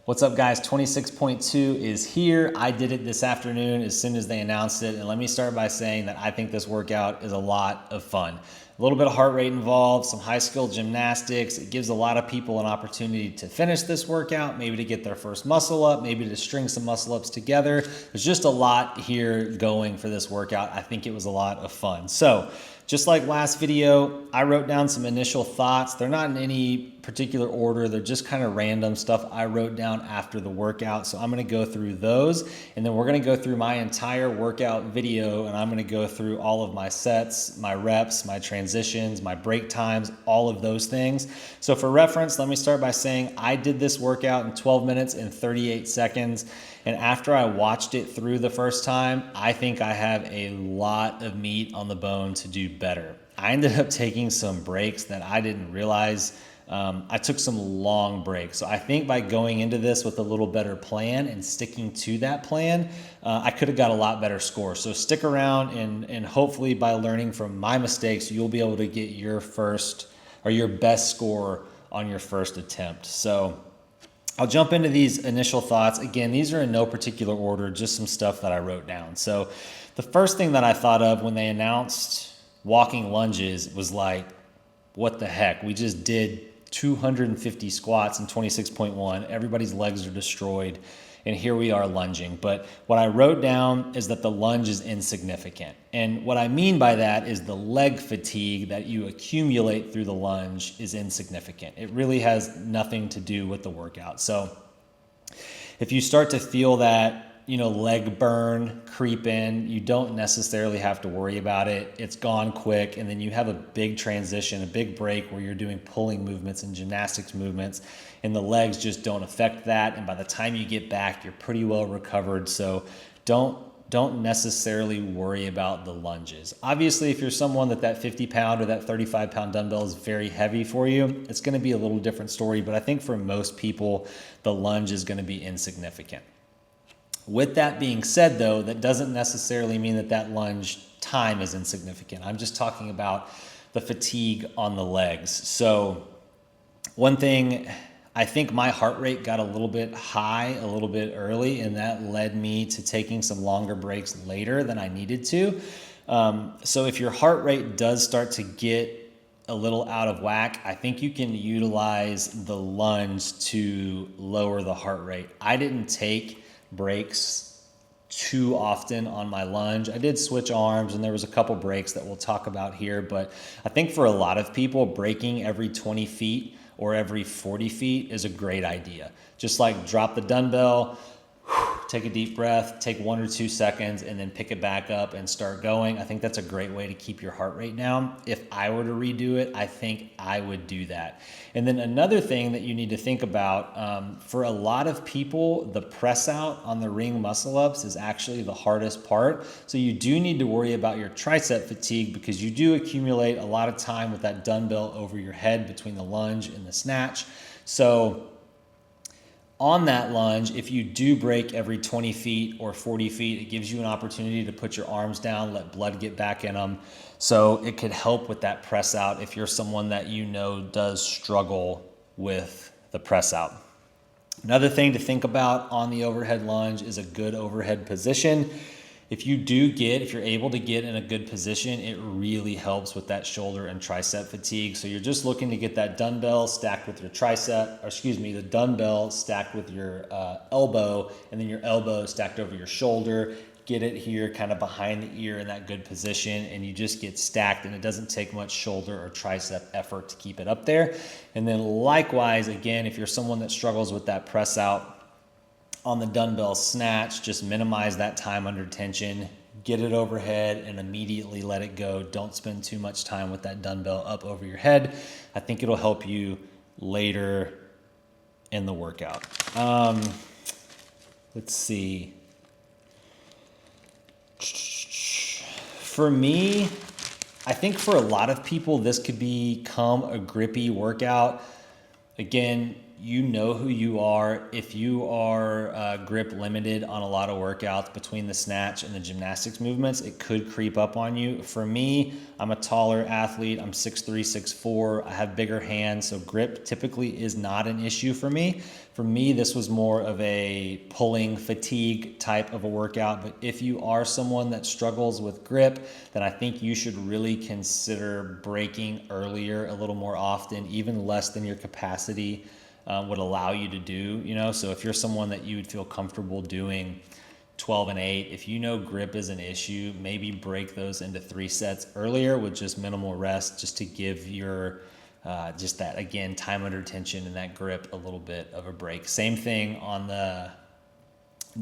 What's up, guys? 26.2 is here. I did it this afternoon as soon as they announced it. And let me start by saying that I think this workout is a lot of fun. A little bit of heart rate involved, some high skill gymnastics. It gives a lot of people an opportunity to finish this workout, maybe to get their first muscle up, maybe to string some muscle ups together. There's just a lot here going for this workout. I think it was a lot of fun. So just like last video, I wrote down some initial thoughts. They're not in any particular order. They're just kind of random stuff I wrote down after the workout. So I'm going to go through those, and then we're going to go through my entire workout video, and I'm going to go through all of my sets, my reps, my transitions, my break times, all of those things. So for reference, let me start by saying I did this workout in 12 minutes and 38 seconds. And after I watched it through the first time, I think I have a lot of meat on the bone to do better. I ended up taking some breaks that I didn't realize. I took some long breaks. So I think by going into this with a little better plan and sticking to that plan, I could have got a lot better score. So stick around, and hopefully by learning from my mistakes, you'll be able to get your first or your best score on your first attempt. So I'll jump into these initial thoughts. Again, these are in no particular order, just some stuff that I wrote down. So the first thing that I thought of when they announced walking lunges was like, what the heck? We just did 250 squats in 26.1. Everybody's legs are destroyed, and here we are lunging. But what I wrote down is that the lunge is insignificant. And what I mean by that is the leg fatigue that you accumulate through the lunge is insignificant. It really has nothing to do with the workout. So if you start to feel that, leg burn creep in, you don't necessarily have to worry about it. It's gone quick. And then you have a big transition, a big break where you're doing pulling movements and gymnastics movements, and the legs just don't affect that. And by the time you get back, you're pretty well recovered. So don't necessarily worry about the lunges. Obviously, if you're someone that 50 pound or that 35 pound dumbbell is very heavy for you, it's going to be a little different story. But I think for most people, the lunge is going to be insignificant. With that being said, though, that doesn't necessarily mean that lunge time is insignificant. I'm just talking about the fatigue on the legs. So one thing, I think my heart rate got a little bit high a little bit early, and that led me to taking some longer breaks later than I needed to. So if your heart rate does start to get a little out of whack, I think you can utilize the lunge to lower the heart rate. I didn't take breaks too often on my lunge. I did switch arms, and there was a couple breaks that we'll talk about here, but I think for a lot of people, breaking every 20 feet or every 40 feet is a great idea. Just like drop the dumbbell, take a deep breath, take 1 or 2 seconds, and then pick it back up and start going. I think that's a great way to keep your heart rate down. If I were to redo it, I think I would do that. And then another thing that you need to think about, for a lot of people, the press out on the ring muscle ups is actually the hardest part. So you do need to worry about your tricep fatigue, because you do accumulate a lot of time with that dumbbell over your head between the lunge and the snatch. So on that lunge, if you do break every 20 feet or 40 feet, it gives you an opportunity to put your arms down, let blood get back in them. So it could help with that press out if you're someone that does struggle with the press out. Another thing to think about on the overhead lunge is a good overhead position. If you're able to get in a good position, it really helps with that shoulder and tricep fatigue. So you're just looking to get that dumbbell stacked with your the dumbbell stacked with your elbow, and then your elbow stacked over your shoulder. Get it here kind of behind the ear in that good position, and you just get stacked, and it doesn't take much shoulder or tricep effort to keep it up there. And then likewise, again, if you're someone that struggles with that press out, on the dumbbell snatch, just minimize that time under tension, get it overhead, and immediately let it go. Don't spend too much time with that dumbbell up over your head. I think it'll help you later in the workout. Let's see. For me, I think for a lot of people, this could become a grippy workout. Again, you know who you are. If you are grip limited on a lot of workouts between the snatch and the gymnastics movements, it could creep up on you. For me, I'm a taller athlete. I'm 6'3", 6'4". I have bigger hands, so grip typically is not an issue for me. For me, this was more of a pulling fatigue type of a workout. But if you are someone that struggles with grip, then I think you should really consider breaking earlier, a little more often, even less than your capacity would allow you to do. So if you're someone that you would feel comfortable doing 12 and 8, if you know grip is an issue, maybe break those into 3 sets earlier with just minimal rest, just to give your just that, again, time under tension and that grip a little bit of a break. Same thing on the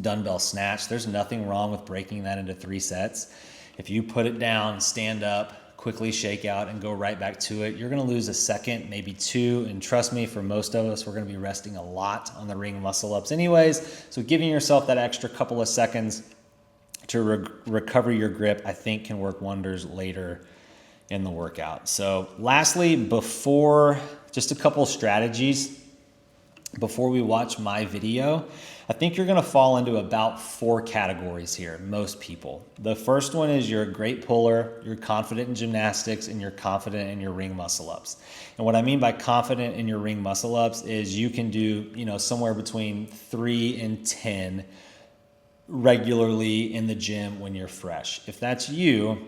dumbbell snatch. There's nothing wrong with breaking that into 3 sets. If you put it down, stand up, quickly shake out, and go right back to it, you're going to lose a second, maybe 2. And trust me, for most of us, we're going to be resting a lot on the ring muscle ups anyways. So giving yourself that extra couple of seconds to recover your grip, I think, can work wonders later in the workout. So lastly, just a couple strategies before we watch my video. I think you're going to fall into about 4 categories here, most people. The first one is you're a great puller, you're confident in gymnastics, and you're confident in your ring muscle ups. And what I mean by confident in your ring muscle ups is you can do, somewhere between 3 and 10 regularly in the gym when you're fresh. If that's you,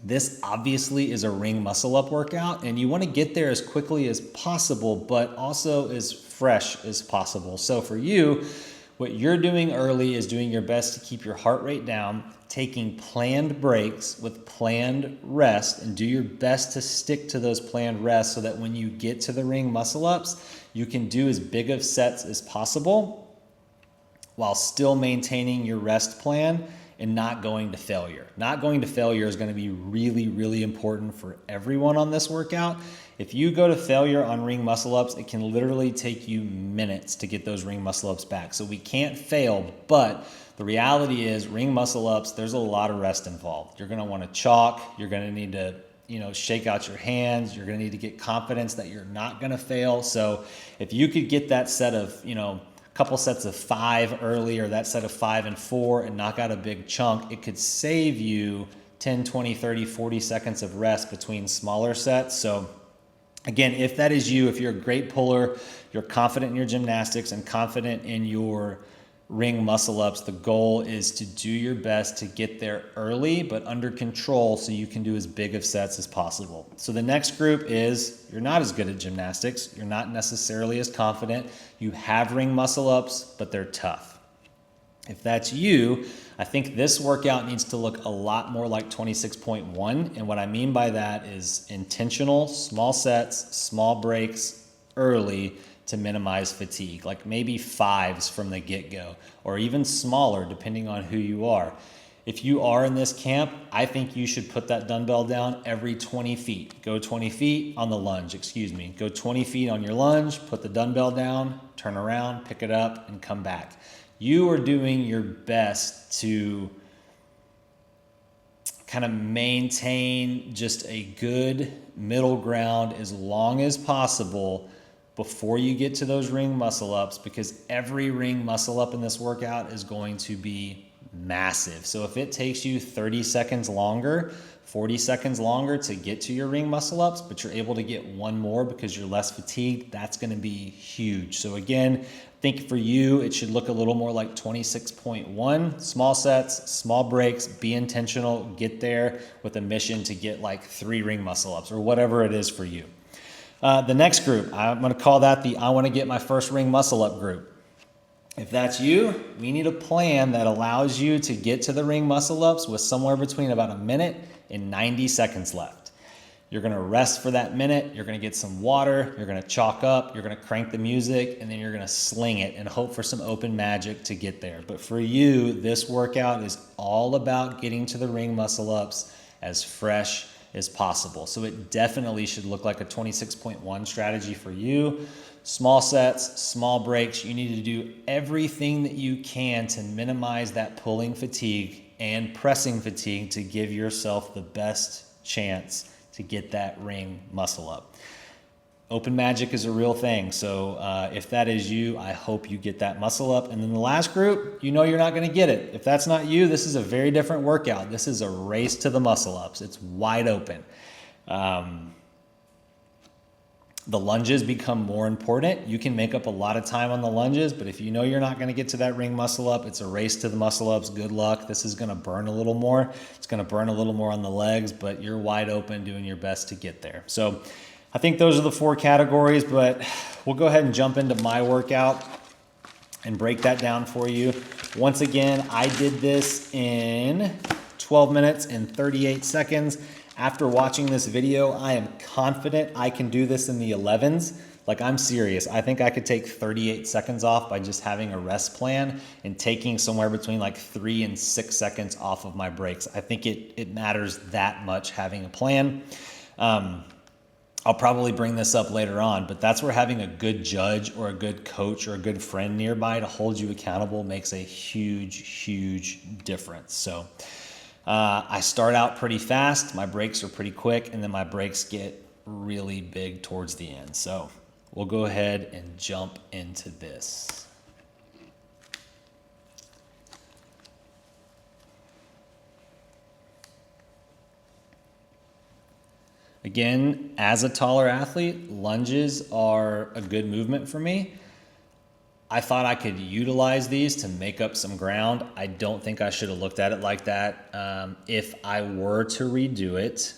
this obviously is a ring muscle up workout, and you want to get there as quickly as possible, but also as fresh as possible. So for you, what you're doing early is doing your best to keep your heart rate down, taking planned breaks with planned rest, and do your best to stick to those planned rests so that when you get to the ring muscle ups, you can do as big of sets as possible while still maintaining your rest plan and not going to failure. Not going to failure is going to be really, really important for everyone on this workout. If you go to failure on ring muscle ups, it can literally take you minutes to get those ring muscle ups back. So we can't fail, but the reality is ring muscle ups, there's a lot of rest involved. You're going to want to chalk. You're going to need to, shake out your hands. You're going to need to get confidence that you're not going to fail. So if you could get that set of, couple sets of 5 early, or that set of 5 and 4, and knock out a big chunk, it could save you 10, 20, 30, 40 seconds of rest between smaller sets. So again, if that is you, if you're a great puller, you're confident in your gymnastics and confident in your ring muscle ups, the goal is to do your best to get there early but under control so you can do as big of sets as possible. So the next group is you're not as good at gymnastics, you're not necessarily as confident, you have ring muscle ups, but they're tough. If that's you, I think this workout needs to look a lot more like 26.1, and what I mean by that is intentional, small sets, small breaks early to minimize fatigue, like maybe 5s from the get-go, or even smaller depending on who you are. If you are in this camp, I think you should put that dumbbell down every 20 feet. Go 20 feet on the lunge, Go 20 feet on your lunge, put the dumbbell down, turn around, pick it up, and come back. You are doing your best to kind of maintain just a good middle ground as long as possible before you get to those ring muscle ups, because every ring muscle up in this workout is going to be massive. So if it takes you 30 seconds longer, 40 seconds longer to get to your ring muscle ups, but you're able to get one more because you're less fatigued, that's going to be huge. So again, I think for you, it should look a little more like 26.1, small sets, small breaks, be intentional, get there with a mission to get like 3 ring muscle ups or whatever it is for you. The next group, I'm going to call that the I want to get my first ring muscle up group. If that's you, we need a plan that allows you to get to the ring muscle ups with somewhere between about a minute and 90 seconds left. You're going to rest for that minute. You're going to get some water. You're going to chalk up. You're going to crank the music, and then you're going to sling it and hope for some open magic to get there. But for you, this workout is all about getting to the ring muscle ups as fresh as possible. So it definitely should look like a 26.1 strategy for you. Small sets, small breaks. You need to do everything that you can to minimize that pulling fatigue and pressing fatigue to give yourself the best chance to get that ring muscle up. Open magic is a real thing. So if that is you, I hope you get that muscle up. And then the last group, you know you're not going to get it. If that's not you, this is a very different workout. This is a race to the muscle ups. It's wide open. The lunges become more important. You can make up a lot of time on the lunges, but if you know you're not going to get to that ring muscle up, it's a race to the muscle ups. Good luck. This is going to burn a little more. It's going to burn a little more on the legs, but you're wide open doing your best to get there. So I think those are the 4 categories, but we'll go ahead and jump into my workout and break that down for you. Once again, I did this in 12 minutes and 38 seconds. After watching this video, I am confident I can do this in the 11s. Like, I'm serious. I think I could take 38 seconds off by just having a rest plan and taking somewhere between like 3 and 6 seconds off of my breaks. I think it matters that much having a plan. I'll probably bring this up later on, but that's where having a good judge or a good coach or a good friend nearby to hold you accountable makes a huge, huge difference. So I start out pretty fast, my breaks are pretty quick, and then my breaks get really big towards the end. So we'll go ahead and jump into this. Again, as a taller athlete, lunges are a good movement for me. I thought I could utilize these to make up some ground. I don't think I should have looked at it like that. If I were to redo it,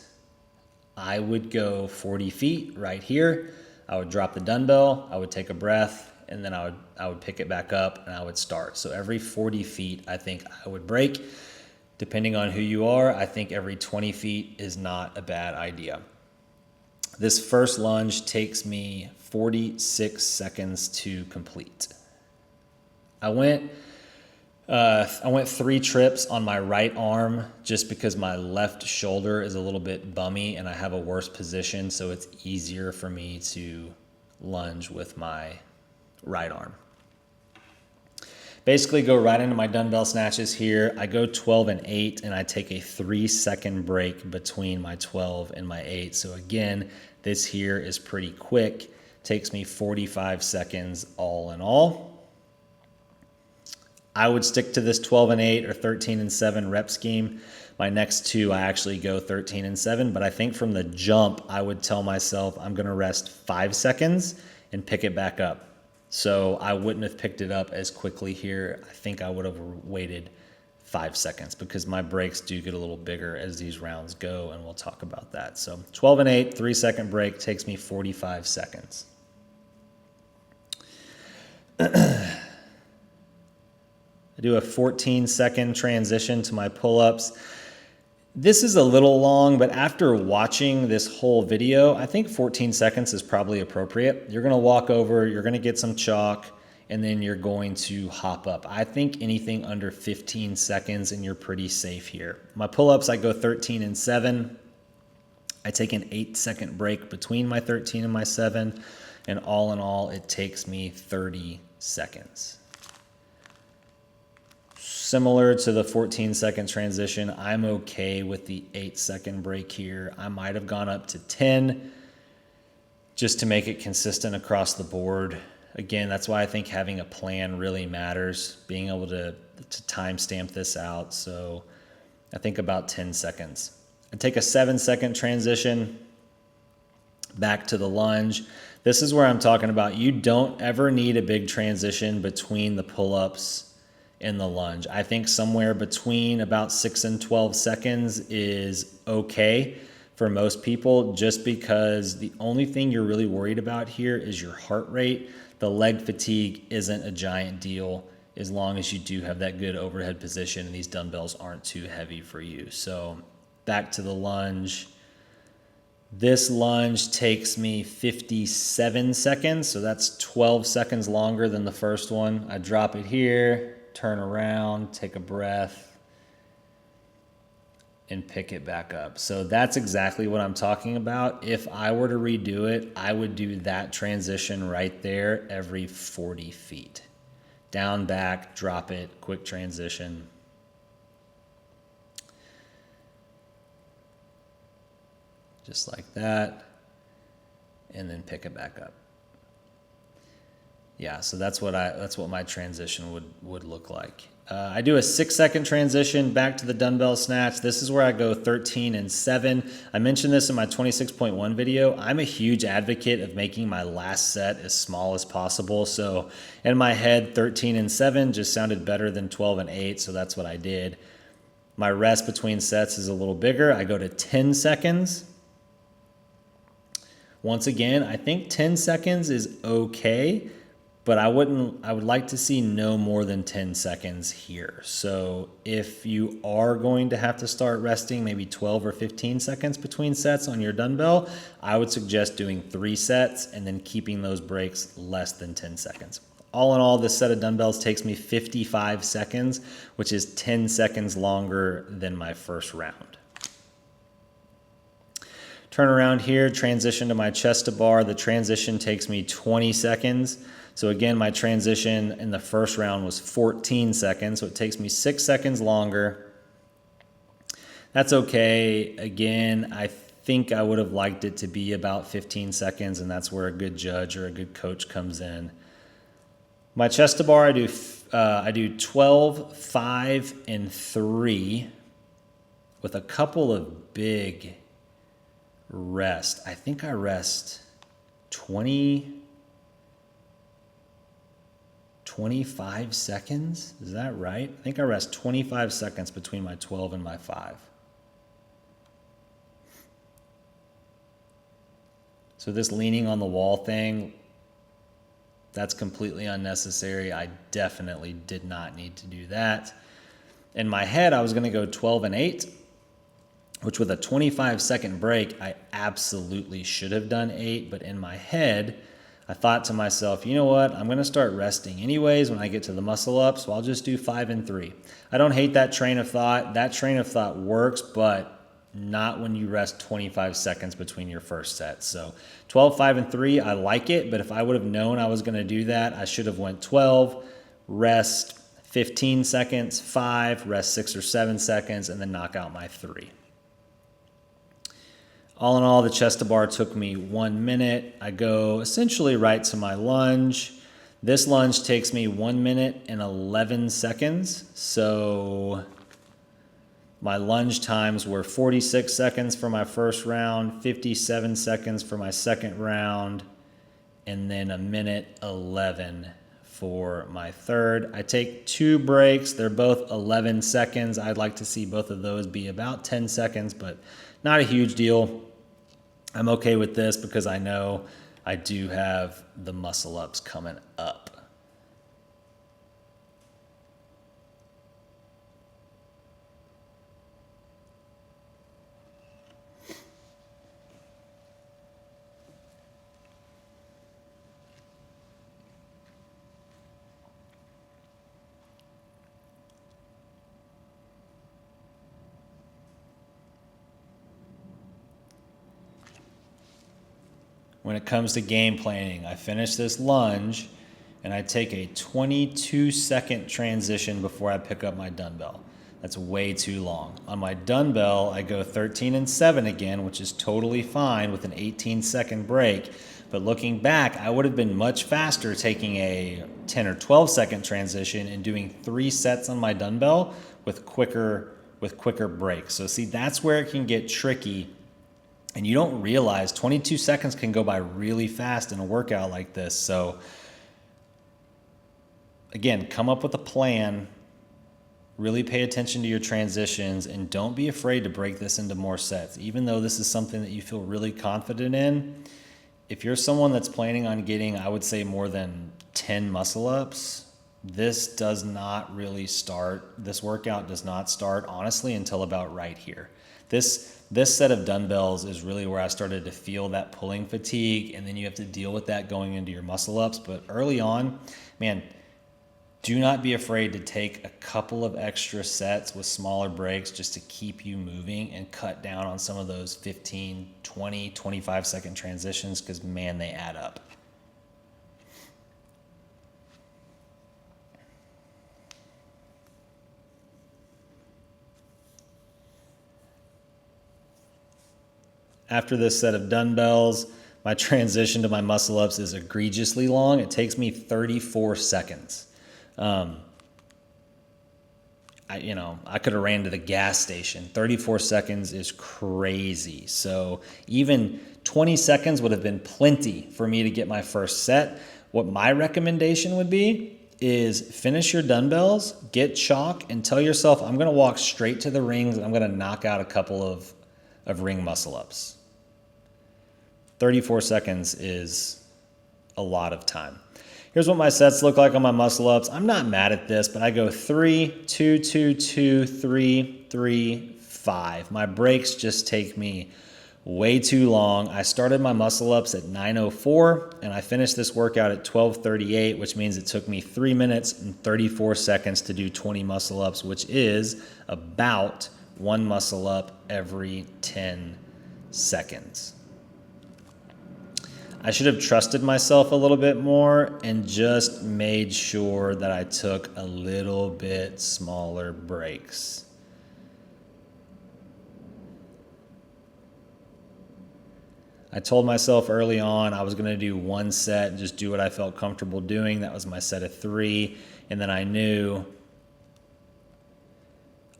I would go 40 feet right here. I would drop the dumbbell, I would take a breath, and then I would pick it back up and I would start. So every 40 feet, I think I would break. Depending on who you are, I think every 20 feet is not a bad idea. This first lunge takes me 46 seconds to complete. I went 3 trips on my right arm just because my left shoulder is a little bit bummy and I have a worse position, so it's easier for me to lunge with my right arm. Basically go right into my dumbbell snatches here. I go 12 and 8 and I take a 3-second break between my 12 and my 8. So again, this here is pretty quick. Takes me 45 seconds all in all. I would stick to this 12 and 8 or 13 and 7 rep scheme. My next 2, I actually go 13 and 7, but I think from the jump, I would tell myself I'm gonna rest 5 seconds and pick it back up. So I wouldn't have picked it up as quickly here. I think I would have waited 5 seconds because my breaks do get a little bigger as these rounds go, and we'll talk about that. So 12 and 8, 3-second break takes me 45 seconds. I do a 14-second transition to my pull-ups. This is a little long, but after watching this whole video, I think 14 seconds is probably appropriate. You're gonna walk over, you're gonna get some chalk, and then you're going to hop up. I think anything under 15 seconds and you're pretty safe here. My pull-ups, I go 13 and 7. I take an 8-second break between my 13 and my 7, and all in all, it takes me 30 seconds. Similar to the 14-second transition, I'm okay with the 8-second break here. I might have gone up to 10 just to make it consistent across the board. Again, that's why I think having a plan really matters, being able to timestamp this out. So I think about 10 seconds. I take a 7-second transition back to the lunge. This is where I'm talking about you don't ever need a big transition between the pull-ups in the lunge. I think somewhere between about 6 and 12 seconds is okay for most people, just because the only thing you're really worried about here is your heart rate. The leg fatigue isn't a giant deal as long as you do have that good overhead position and these dumbbells aren't too heavy for you. So back to the lunge. This lunge takes me 57 seconds, so that's 12 seconds longer than the first one. I drop it here, turn around, take a breath, and pick it back up. So that's exactly what I'm talking about. If I were to redo it, I would do that transition right there every 40 feet. Down, back, drop it, quick transition. Just like that. and then pick it back up. Yeah, so that's what my transition would look like. I do a 6-second transition back to the dumbbell snatch. This is where I go 13 and 7. I mentioned this in my 26.1 video. I'm a huge advocate of making my last set as small as possible. So in my head, 13 and 7 just sounded better than 12 and 8, so that's what I did. My rest between sets is a little bigger. I go to 10 seconds. Once again, I think 10 seconds is okay, but I would like to see no more than 10 seconds here. So if you are going to have to start resting maybe 12 or 15 seconds between sets on your dumbbell, I would suggest doing 3 sets and then keeping those breaks less than 10 seconds. All in all, this set of dumbbells takes me 55 seconds, which is 10 seconds longer than my first round. Turn around here, transition to my chest to bar. The transition takes me 20 seconds. So again, my transition in the first round was 14 seconds, so it takes me 6 seconds longer. That's okay. Again, I think I would have liked it to be about 15 seconds, and that's where a good judge or a good coach comes in. My chest to bar, I do 12, 5, and 3 with a couple of big rest. I think I rest 25 seconds. Is that right? I think I rest 25 seconds between my 12 and my 5. So this leaning on the wall thing, that's completely unnecessary. I definitely did not need to do that. In my head, I was going to go 12 and 8, which with a 25-second break, I absolutely should have done 8. But in my head, I thought to myself, you know what? I'm going to start resting anyways when I get to the muscle up, so I'll just do 5 and 3. I don't hate that train of thought. That train of thought works, but not when you rest 25 seconds between your first set. So 12, 5, and 3, I like it, but if I would have known I was going to do that, I should have went 12, rest 15 seconds, 5, rest 6 or 7 seconds, and then knock out my 3. All in all, the chest to bar took me 1 minute. I go essentially right to my lunge. This lunge takes me 1 minute and 11 seconds. So my lunge times were 46 seconds for my first round, 57 seconds for my second round, and then 1 minute 11 for my third. I take 2 breaks. They're both 11 seconds. I'd like to see both of those be about 10 seconds, but not a huge deal. I'm okay with this because I know I do have the muscle ups coming up. When it comes to game planning, I finish this lunge and I take a 22-second transition before I pick up my dumbbell. That's way too long. On my dumbbell, I go 13 and 7 again, which is totally fine with an 18-second break. But looking back, I would have been much faster taking a 10 or 12-second transition and doing 3 sets on my dumbbell with quicker breaks. So see, that's where it can get tricky. And you don't realize 22 seconds can go by really fast in a workout like this. So again, come up with a plan, really pay attention to your transitions, and don't be afraid to break this into more sets. Even though this is something that you feel really confident in, if you're someone that's planning on getting, I would say, more than 10 muscle ups, this workout does not start, honestly, until about right here. This set of dumbbells is really where I started to feel that pulling fatigue, and then you have to deal with that going into your muscle ups. But early on, man, do not be afraid to take a couple of extra sets with smaller breaks just to keep you moving and cut down on some of those 15, 20, 25-second transitions because, man, they add up. After this set of dumbbells, my transition to my muscle ups is egregiously long. It takes me 34 seconds. I could have ran to the gas station. 34 seconds is crazy. So even 20 seconds would have been plenty for me to get my first set. What my recommendation would be is finish your dumbbells, get chalk, and tell yourself, I'm going to walk straight to the rings and I'm going to knock out a couple of ring muscle ups. 34 seconds is a lot of time. Here's what my sets look like on my muscle ups. I'm not mad at this, but I go 3, 2, 2, 2, 3, 3, 5. My breaks just take me way too long. I started my muscle ups at 9:04 and I finished this workout at 12:38, which means it took me 3 minutes and 34 seconds to do 20 muscle ups, which is about one muscle up every 10 seconds. I should have trusted myself a little bit more and just made sure that I took a little bit smaller breaks. I told myself early on I was going to do one set and just do what I felt comfortable doing. That was my set of 3. And then I knew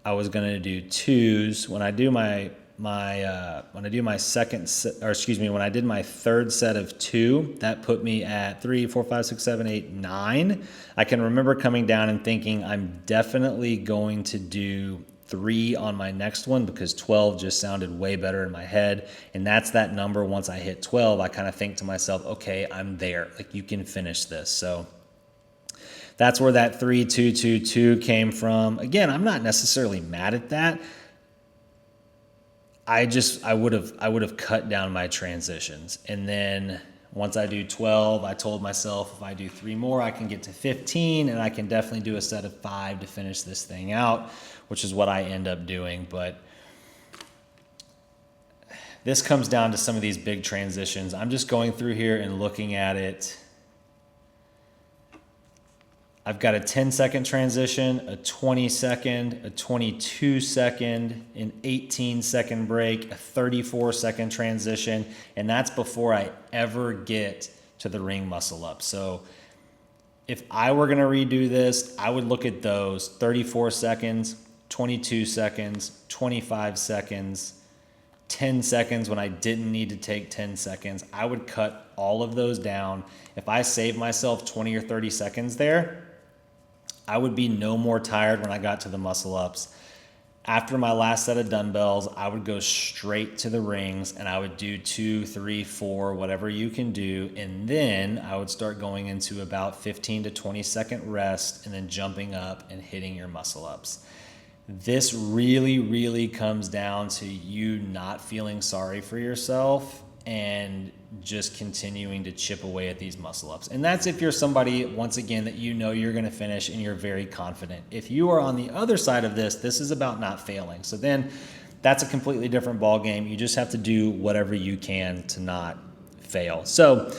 I was going to do 2s. When I do when I did my third set of 2, that put me at 3, 4, 5, 6, 7, 8, 9. I can remember coming down and thinking I'm definitely going to do 3 on my next one because 12 just sounded way better in my head. And that's that number. Once I hit 12, I kind of think to myself, okay, I'm there. Like, you can finish this. So that's where that 3, 2, 2, 2 came from. Again, I'm not necessarily mad at that. I would have cut down my transitions. And then once I do 12, I told myself if I do 3 more, I can get to 15, and I can definitely do a set of 5 to finish this thing out, which is what I end up doing. But this comes down to some of these big transitions. I'm just going through here and looking at it. I've got a 10-second transition, a 20-second, a 22-second, an 18-second break, a 34-second transition, and that's before I ever get to the ring muscle up. So if I were going to redo this, I would look at those 34 seconds, 22 seconds, 25 seconds, 10 seconds when I didn't need to take 10 seconds. I would cut all of those down. If I save myself 20 or 30 seconds there, I would be no more tired when I got to the muscle ups. After my last set of dumbbells, I would go straight to the rings and I would do 2, 3, 4, whatever you can do. And then I would start going into about 15 to 20 second rest and then jumping up and hitting your muscle ups. This really, really comes down to you not feeling sorry for yourself and just continuing to chip away at these muscle ups. And that's if you're somebody, once again, that you know you're going to finish and you're very confident. If you are on the other side of this, this is about not failing. So then that's a completely different ball game. You just have to do whatever you can to not fail. So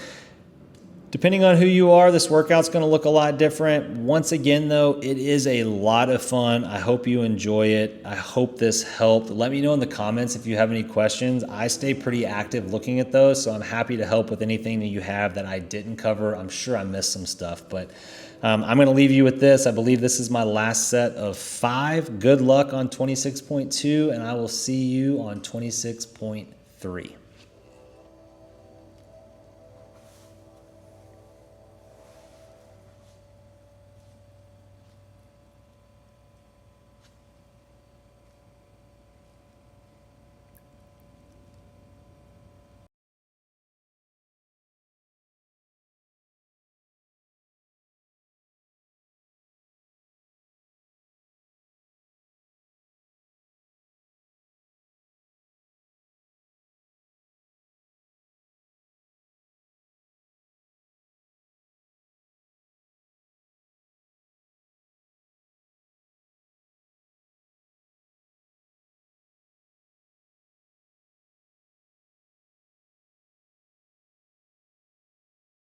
depending on who you are, this workout's going to look a lot different. Once again, though, it is a lot of fun. I hope you enjoy it. I hope this helped. Let me know in the comments if you have any questions. I stay pretty active looking at those, so I'm happy to help with anything that you have that I didn't cover. I'm sure I missed some stuff, but I'm going to leave you with this. I believe this is my last set of 5. Good luck on 26.2, and I will see you on 26.3.